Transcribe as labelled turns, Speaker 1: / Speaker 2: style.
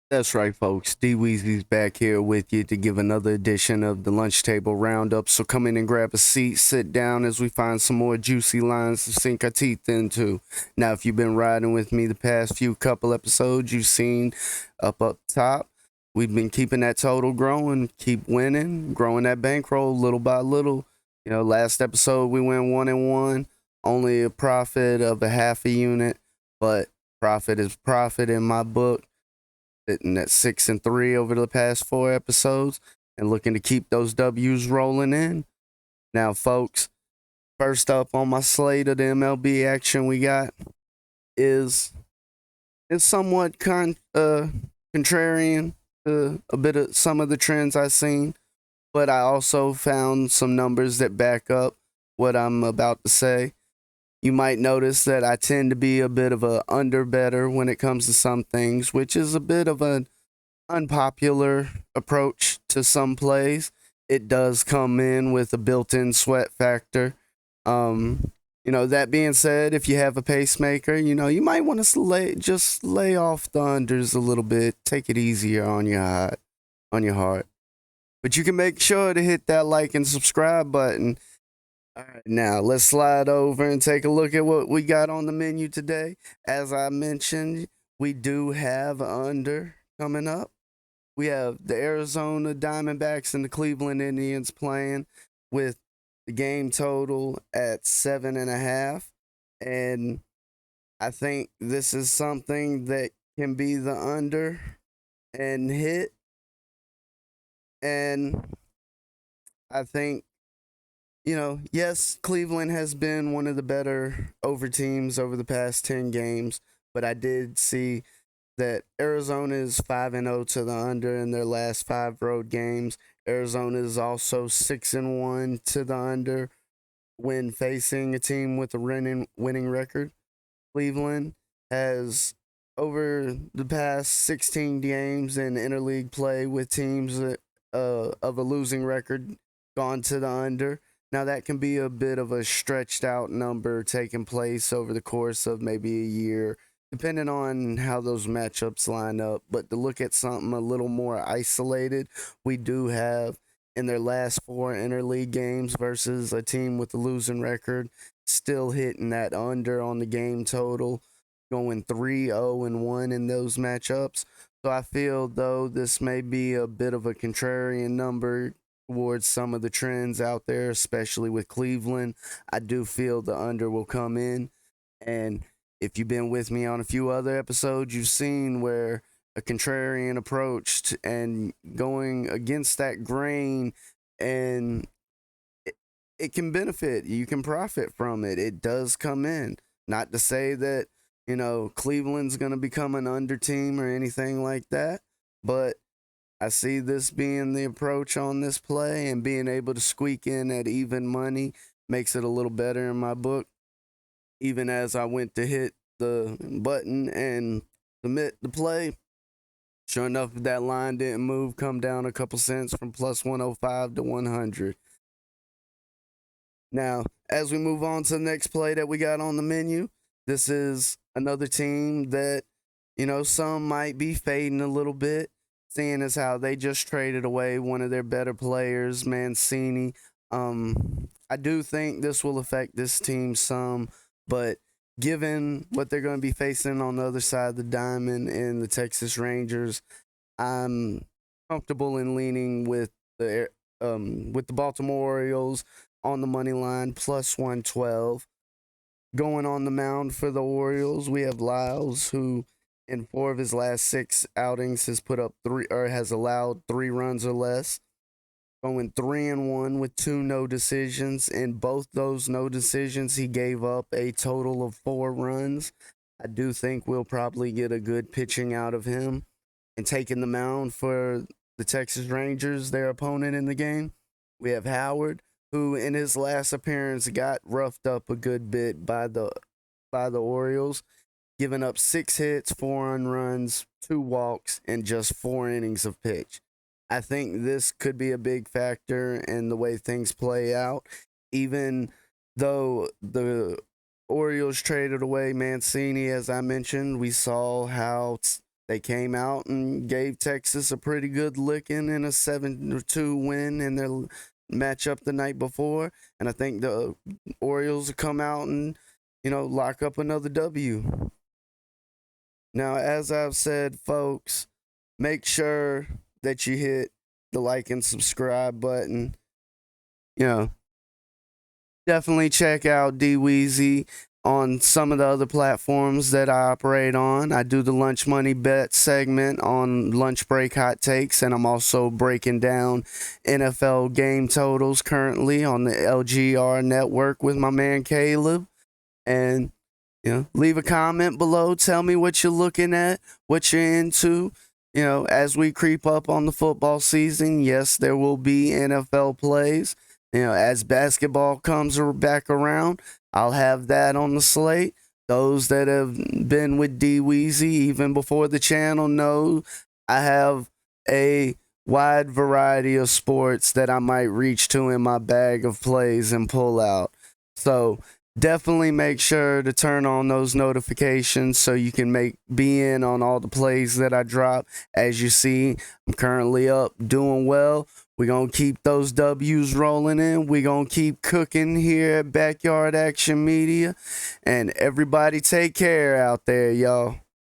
Speaker 1: That's right, folks. DWeezy's back here with you to give another edition of the LunchTable RoundUp. So come in and grab a seat, sit down as we find some more juicy lines to sink our teeth into. Now, if you've been riding with me the past few couple episodes, you've seen up top, we've been keeping that total growing, keep winning, growing that bankroll little by little. Last episode we went 1-1, only a profit of a half a unit, but profit is profit in my book, sitting at 6-3 over the past 4 episodes and looking to keep those W's rolling in. Now, folks, first up on my slate of the MLB action we got is somewhat contrarian to a bit of some of the trends I've seen, but I also found some numbers that back up what I'm about to say. You might notice that I tend to be a bit of a under better when it comes to some things, which is a bit of an unpopular approach to some plays. It does come in with a built-in sweat factor. That being said, if you have a pacemaker, you might want to lay off the unders a little bit. Take it easier on your heart. But you can make sure to hit that like and subscribe button. All right, now let's slide over and take a look at what we got on the menu today. As I mentioned, we do have under coming up. We have the Arizona Diamondbacks and the Cleveland Indians playing with the game total at 7.5. And I think this is something that can be the under and hit. And I think, yes, Cleveland has been one of the better over teams over the past 10 games, but I did see that Arizona is 5-0 to the under in their last 5 road games. Arizona is also 6-1 to the under when facing a team with a winning record. Cleveland has, over the past 16 games in interleague play with teams of a losing record, gone to the under. Now, that can be a bit of a stretched out number taking place over the course of maybe a year, depending on how those matchups line up. But to look at something a little more isolated, we do have in their last 4 interleague games versus a team with a losing record, still hitting that under on the game total, going 3-0-1 in those matchups. So I feel though this may be a bit of a contrarian number towards some of the trends out there, especially with Cleveland. I do feel the under will come in. And if you've been with me on a few other episodes, you've seen where a contrarian approach and going against that grain, and it can benefit. You can profit from it. It does come in. Not to say that, Cleveland's going to become an under team or anything like that, but I see this being the approach on this play, and being able to squeak in at even money makes it a little better in my book. Even as I went to hit the button and submit the play, sure enough, that line didn't move, come down a couple cents from plus 105 to 100. Now, as we move on to the next play that we got on the menu, this is another team that, some might be fading a little bit, seeing as how they just traded away one of their better players, Mancini. I do think this will affect this team some, but given what they're going to be facing on the other side of the diamond in the Texas Rangers, I'm comfortable in leaning with the Baltimore Orioles on the money line plus 112. Going on the mound for the Orioles, we have Lyles, who in 4 of his last 6 outings has put up three, or has allowed 3 runs or less. Going 3-1 with 2 no decisions. In both those no decisions, he gave up a total of 4 runs. I do think we'll probably get a good pitching out of him. And taking the mound for the Texas Rangers, their opponent in the game, we have Howard, who in his last appearance got roughed up a good bit by the Orioles, giving up 6 hits, 4 runs, 2 walks, and just 4 innings of pitch. I think this could be a big factor in the way things play out. Even though the Orioles traded away Mancini, as I mentioned, we saw how They came out and gave Texas a pretty good licking in a 7-2 win in their matchup the night before. And I think the Orioles will come out and, lock up another W. Now, as I've said, folks, make sure that you hit the like and subscribe button. Definitely check out DWeezy on some of the other platforms that I operate on. I do the Lunch Money Bet segment on Lunch Break Hot Takes, and I'm also breaking down NFL game totals currently on the LGR network with my man Caleb. And leave a comment below. Tell me what you're looking at, what you're into. As we creep up on the football season, yes, there will be NFL plays. As basketball comes back around, I'll have that on the slate. Those that have been with DWeezy even before the channel know I have a wide variety of sports that I might reach to in my bag of plays and pull out. So definitely make sure to turn on those notifications so you can be in on all the plays that I drop. As you see, I'm currently up, doing well. We're going to keep those W's rolling in. We're going to keep cooking here at Backyard Action Media. And everybody take care out there, y'all.